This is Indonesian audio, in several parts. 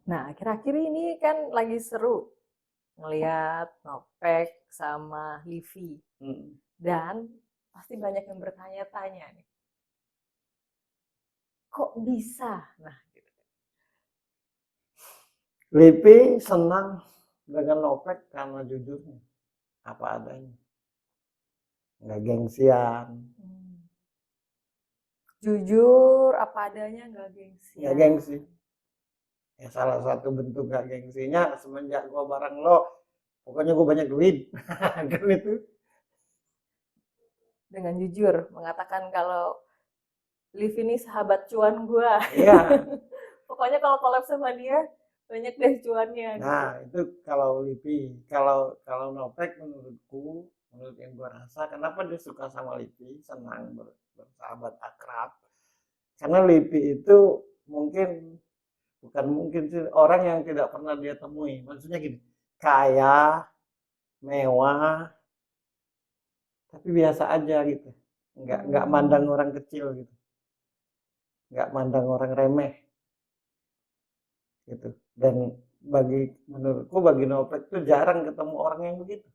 Nah, akhir-akhir ini kan lagi seru ngelihat Nopek sama Livi. Dan pasti banyak yang bertanya-tanya nih. Kok bisa? Nah, gitu. Lipi senang dengan Nopek karena jujurnya, apa adanya. Nggak gengsian. Jujur, apa adanya, nggak gengsi. Nggak gengsi. Ya salah satu bentuk nggak gengsinya semenjak gua bareng lo, pokoknya gua banyak duit. Kan itu. Dengan jujur, mengatakan kalau Liv ini sahabat cuan gua. Iya. Pokoknya kalau collab sama dia, banyak deh cuannya. Nah, gitu. itu kalau Lipi. Kalau Nopek menurutku, menurut yang gua rasa, kenapa dia suka sama Lipi, senang bersahabat akrab. Karena Lipi itu bukan mungkin sih orang yang tidak pernah dia temui. Maksudnya gini, kaya, mewah, tapi biasa aja gitu. Nggak mandang orang kecil gitu. Nggak mandang orang remeh gitu. Dan menurutku bagi Nopek itu jarang ketemu orang yang begitu.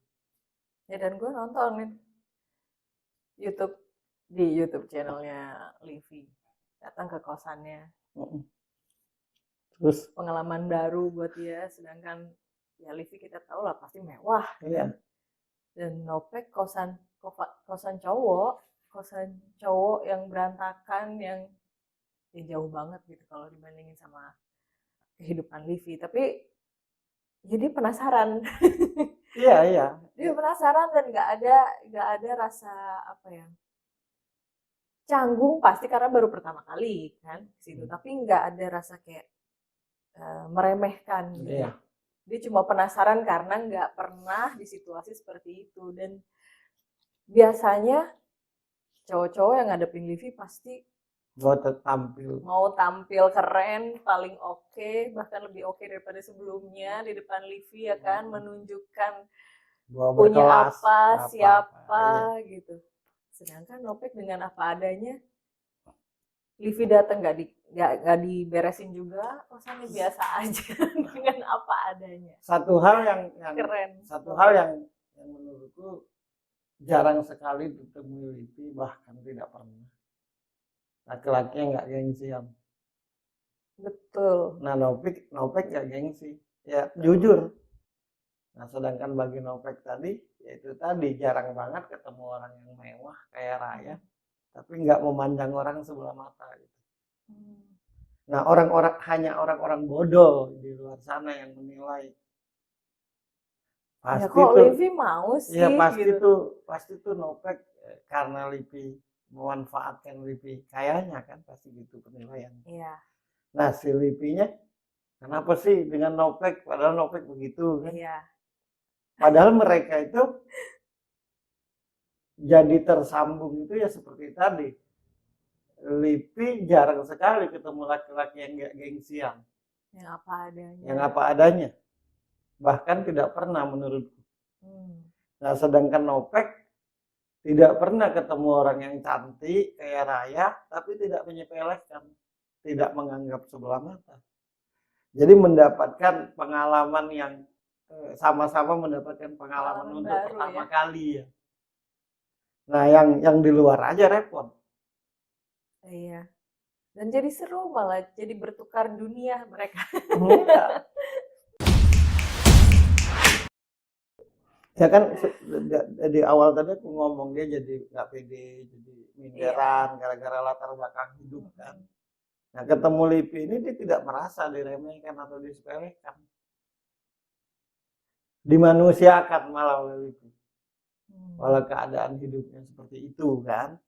Ya, dan gue nontonin di YouTube channelnya Livi, datang ke kosannya. Terus pengalaman baru buat dia, sedangkan ya Livi kita tahu lah pasti mewah. Iya. Dan Nopek kosan cowok yang berantakan, yang ya jauh banget gitu kalau dibandingin sama kehidupan Livi. Tapi jadi penasaran. Iya. Dia penasaran dan nggak ada rasa apa ya, canggung pasti karena baru pertama kali kan situ. Tapi nggak ada rasa kayak meremehkan gitu. Iya. Dia cuma penasaran karena nggak pernah di situasi seperti itu. Dan biasanya cowok-cowok yang ngadepin Livi pasti mau tampil keren, paling oke, bahkan lebih oke daripada sebelumnya di depan Livi, ya kan, menunjukkan punya apa, siapa iya. Gitu. Sedangkan Nopek dengan apa adanya, Livi datang nggak diberesin juga, kosannya biasa aja dengan apa adanya. Satu hal yang keren. Satu hal yang menurutku jarang sekali ditemui Livi, bahkan tidak pernah. Laki-laki yang nggak gengsian. Betul. Nah, Nopek nggak gengsi, ya jujur. Nah, sedangkan bagi Nopek tadi, yaitu tadi jarang banget ketemu orang yang mewah kayak Raya, tapi nggak memandang orang sebelah mata gitu. Nah, hanya orang-orang bodoh di luar sana yang menilai. Pasti ya kok Livi mau sih? Iya pasti tuh Nopek karena Livi memanfaatkan Livi kayaknya kan, pasti gitu penilaian. Iya. Nah, si Livinya kenapa sih dengan Nopek, padahal Nopek begitu kan? Iya. Padahal mereka itu jadi tersambung itu ya seperti tadi. Livi jarang sekali ketemu laki-laki yang gak gengsian. Yang apa adanya. Bahkan tidak pernah menurutku. Nah, sedangkan Nopek tidak pernah ketemu orang yang cantik kayak Raya, tapi tidak menyepelekan, tidak menganggap sebelah mata. Jadi mendapatkan pengalaman yang sama-sama mendapatkan pengalaman untuk pertama kali ya. Nah, yang di luar aja repot. Iya. Dan jadi seru, malah jadi bertukar dunia mereka. Ya kan di awal tadi aku ngomong dia jadi nggak pede, jadi minderan gara-gara latar belakang hidup kan. Nah, ketemu Livi ini dia tidak merasa diremehkan atau disepelekan. Dimanusiakan malah oleh Livi. Walau keadaan hidupnya seperti itu kan.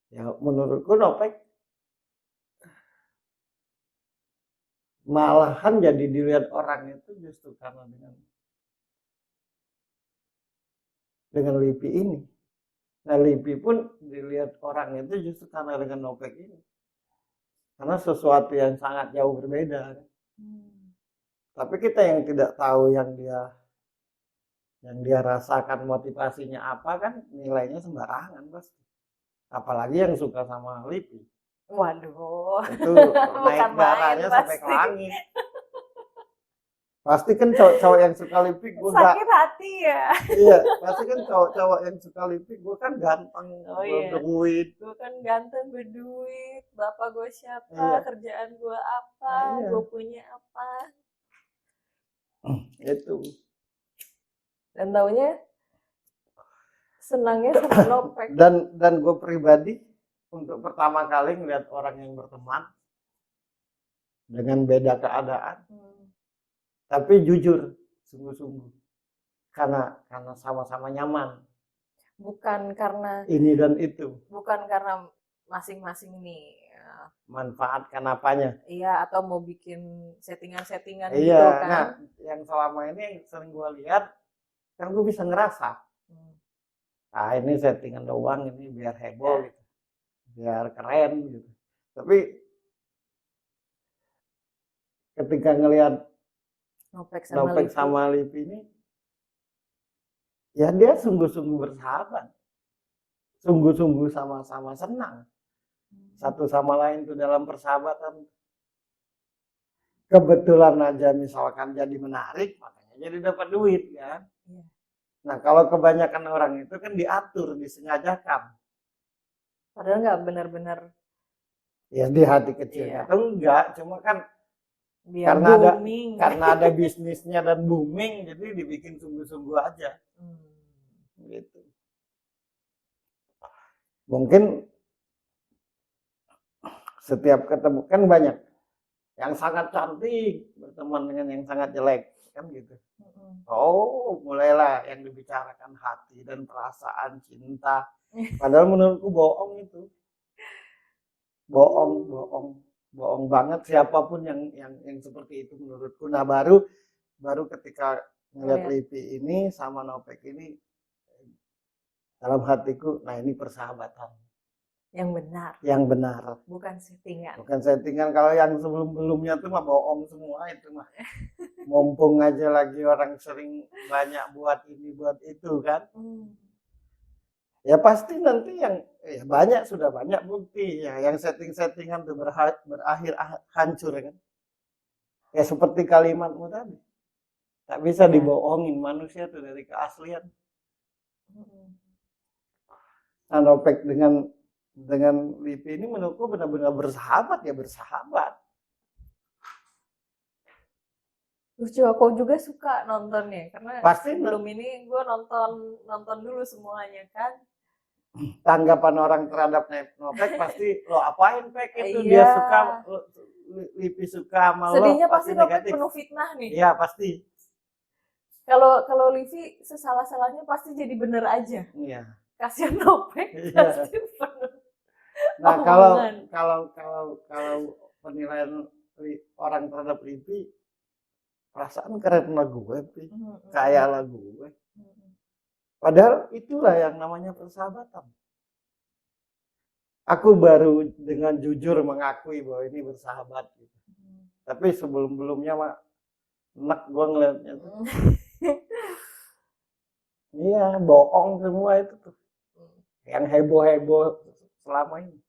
Ya menurutku Nopek malahan jadi dilihat orang itu justru karena dengan Livi ini. Nah, Livi pun dilihat orang itu justru karena dengan Nopek ini. Karena sesuatu yang sangat jauh berbeda. Tapi kita yang tidak tahu yang dia rasakan motivasinya apa kan, nilainya sembarangan pasti. Apalagi yang suka sama Livi. Waduh. Itu naik darahnya sampai ke langit. Pasti kan cowok-cowok yang suka lipik gue sakit hati ya. Iya, pasti kan cowok-cowok yang suka lipik gue kan ganteng, berduit. Gue kan ganteng, berduit. Bapak gue siapa, kerjaan gue apa, gue punya apa. Itu. Dan taunya senangnya sama Nopek. Dan gue pribadi untuk pertama kali ngeliat orang yang berteman dengan beda keadaan, tapi jujur, sungguh-sungguh, karena sama-sama nyaman. Bukan karena ini dan itu. Bukan karena masing-masing nih manfaatkan apanya. Iya, atau mau bikin settingan-settingan gitu kan. Nah, yang selama ini yang sering gue lihat, kan gue bisa ngerasa. Nah, ini settingan doang, ini biar heboh gitu. Biar keren gitu. Tapi ketika ngelihat Nopek sama Lipi ini, ya dia sungguh-sungguh bersahabat. Sungguh-sungguh sama-sama senang. Satu sama lain tuh dalam persahabatan. Kebetulan aja misalkan jadi menarik, makanya jadi dapat duit kan. Nah, kalau kebanyakan orang itu kan diatur, disengajakan. Padahal nggak benar-benar. Ya di hati kecilnya atau enggak, cuma kan biar karena ada bisnisnya dan booming, jadi dibikin sungguh-sungguh aja. Gitu. Mungkin setiap ketemu kan banyak yang sangat cantik berteman dengan yang sangat jelek kan gitu. Oh, mulailah yang dibicarakan hati dan perasaan cinta. Padahal menurutku bohong itu. Bohong banget siapapun yang seperti itu menurutku. Nah, baru ketika ngeliat Lipi ini sama Nopek ini, dalam hatiku, nah ini persahabatan yang benar, bukan settingan. Kalau yang sebelumnya tuh mah bohong semua itu mah. Mumpung aja lagi orang sering banyak buat ini buat itu kan. Ya pasti nanti yang sudah banyak bukti ya, yang settingan tuh berakhir hancur kan. Ya seperti kalimatmu tadi, tak bisa dibohongin manusia tuh dari keaslian. Nah, Nopek dengan Lipi ini menurutku benar-benar bersahabat. Lucu, aku juga suka nontonnya karena pasti sebelum ini gue nonton dulu semuanya kan. Tanggapan orang terhadap Nopek pasti lo apain Pek itu dia suka, Lipi suka sama lo. Sedihnya pasti Nopek penuh fitnah nih. Iya pasti. Kalau Livi sesalah-salahnya pasti jadi bener aja. Iya. Kasihan Nopek pasti penuh. Nah, kalau penilaian orang terhadap Lipi, perasaan keren lagu gue, kayak lagu gue. Padahal itulah yang namanya persahabatan. Aku baru dengan jujur mengakui bahwa ini bersahabat. Gitu. Tapi sebelum-belumnya mah enak gue ngeliatnya tuh. Iya, bohong semua itu tuh. Yang heboh-heboh selama ini.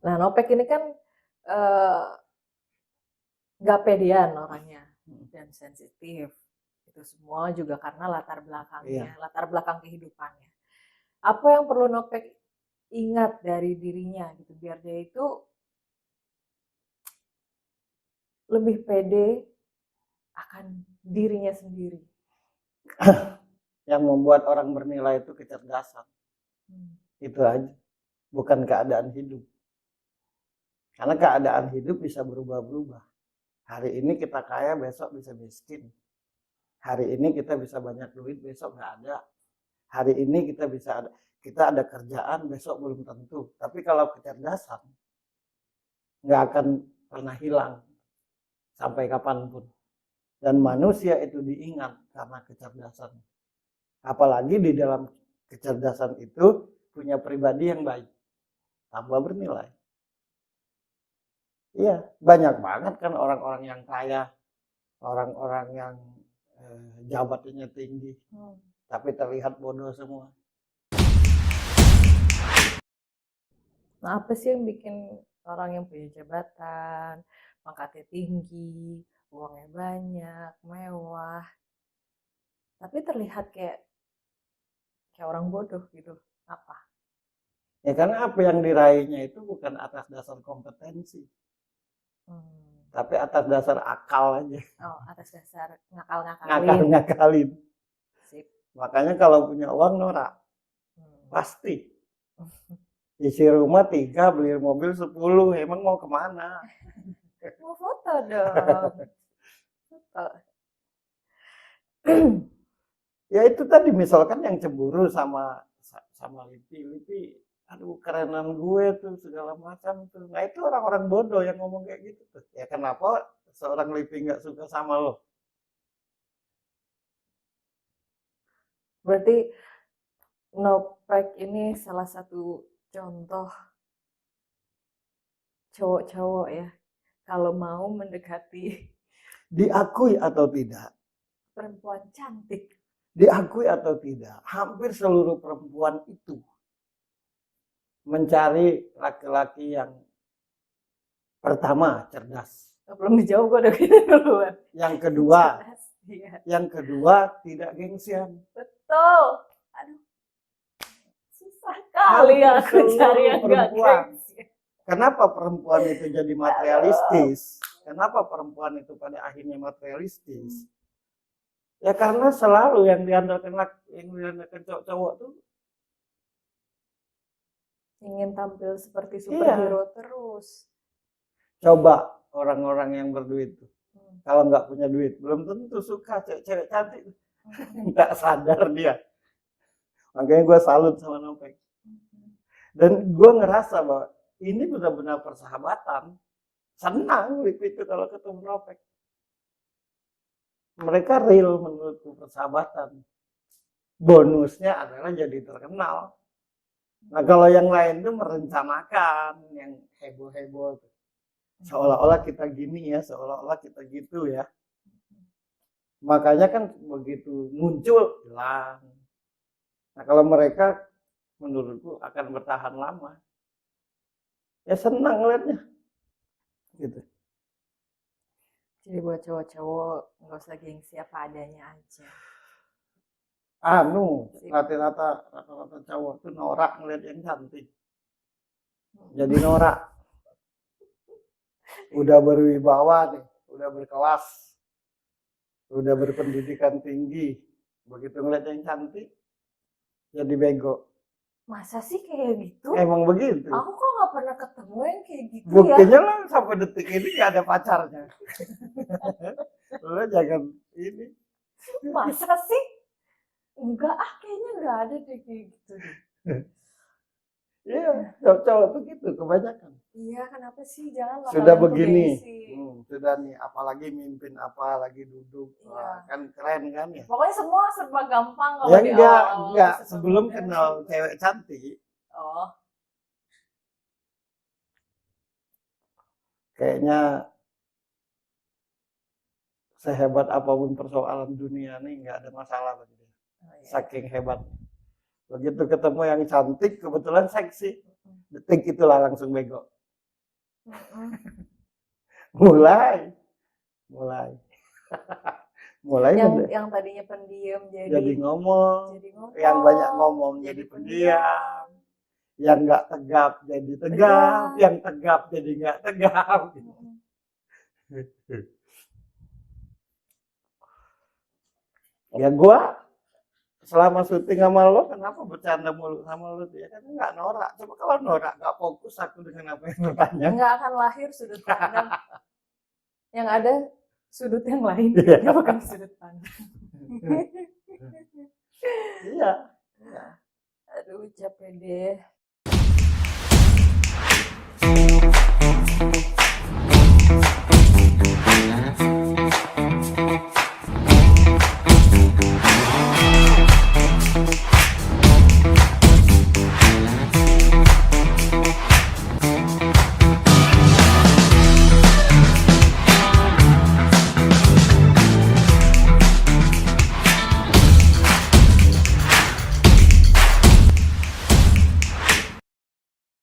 Nah, Nopek ini kan gak pedean orangnya dan sensitif. Itu semua juga karena latar belakangnya, latar belakang kehidupannya. Apa yang perlu Nopek ingat dari dirinya gitu biar dia itu lebih pede akan dirinya sendiri? Yang membuat orang bernilai itu kecerdasan. Itu aja. Bukan keadaan hidup. Karena keadaan hidup bisa berubah-ubah. Hari ini kita kaya, besok bisa miskin. Hari ini kita bisa banyak duit, besok nggak ada. Hari ini kita ada kerjaan, besok belum tentu. Tapi kalau kecerdasan nggak akan pernah hilang sampai kapanpun. Dan manusia itu diingat karena kecerdasan. Apalagi di dalam kecerdasan itu punya pribadi yang baik, tambah bernilai. Iya, banyak banget kan orang-orang yang kaya, orang-orang yang jabatannya tinggi, tapi terlihat bodoh semua. Nah, apa sih yang bikin orang yang punya jabatan, pangkatnya tinggi, uangnya banyak, mewah, tapi terlihat kayak orang bodoh gitu? Apa? Ya karena apa yang diraihnya itu bukan atas dasar kompetensi, tapi atas dasar akal aja. Oh, atas dasar ngakal-ngakalin. Ngakal-ngakalin. Makanya kalau punya uang norak, pasti. Isi rumah 3, beli mobil 10, emang mau kemana? Mau foto dong. Foto. Ya itu tadi misalkan yang cemburu sama Lipi, aduh kerenan gue tuh segala macam tuh. Nah itu orang-orang bodoh yang ngomong kayak gitu tuh. Ya kenapa seorang Lipi nggak suka sama lo? Berarti Nopek ini salah satu contoh cowok-cowok ya, kalau mau mendekati diakui atau tidak perempuan cantik, diakui atau tidak, hampir seluruh perempuan itu mencari laki-laki yang pertama cerdas, belum dijawab gue udah gitu duluan, yang kedua cerdas, iya. Yang kedua tidak gengsian. Betul. Aduh, susah kali ya aku cari yang gak gengsi. Kenapa perempuan itu jadi materialistis? Kenapa perempuan itu pada akhirnya materialistis? Ya karena selalu yang diandalkan cowok-cowok tuh ingin tampil seperti superhero terus. Coba orang-orang yang berduit tuh, kalau nggak punya duit belum tentu suka cewek cantik, nggak sadar dia. Makanya gue salut sama Nopek. Dan gue ngerasa bahwa ini benar-benar persahabatan. Senang itu kalau ketemu Nopek. Mereka real menurutku persahabatan. Bonusnya adalah jadi terkenal. Nah kalau yang lain tuh merencanakan, yang heboh-heboh. Seolah-olah kita gini ya, seolah-olah kita gitu ya. Makanya kan begitu muncul, hilang. Nah kalau mereka menurutku akan bertahan lama. Ya senang liatnya. Gitu. Jadi buat cowok-cowok nggak usah gengsi, apa adanya aja. Rata-rata cowok tuh norak ngeliat yang cantik. Jadi norak. Udah berwibawa nih, udah berkelas. Udah berpendidikan tinggi. Begitu ngeliat yang cantik, jadi bego. Masa sih kayak gitu? Emang begitu. Aku kok nggak pernah ketemu yang kayak gitu. Buktinya lah sampai detik ini nggak ada pacarnya. Lo jangan ini. Masa sih? Enggak, kayaknya nggak ada deh kayak gitu. Iya, cowok-cowok tuh gitu kebanyakan. Iya, kenapa sih? Jangan sudah begini, sudah nih, apalagi mimpin apa, lagi duduk, iya. Kan keren kan ya. Pokoknya semua serba gampang kalau ya enggak, sebelum kenal cewek cantik. Oh. Kayaknya sehebat apapun persoalan dunia nih nggak ada masalah bagi dia. Saking hebatnya. Begitu ketemu yang cantik, kebetulan seksi, detik itulah langsung bego. mulai yang tadinya pendiam jadi ngomong, yang banyak ngomong jadi pendiam, yang nggak tegap jadi tegap, yang tegap jadi nggak tegap. Ya gua selama syuting sama lo, kenapa bercanda mulu sama lo? Ya kan nggak norak. Coba kalau norak nggak fokus aku dengan apa yang lo tanya. Nggak akan lahir sudut pandang. Yang ada sudut yang lain, yang bukan sudut pandang. Iya. Aduh, capek deh.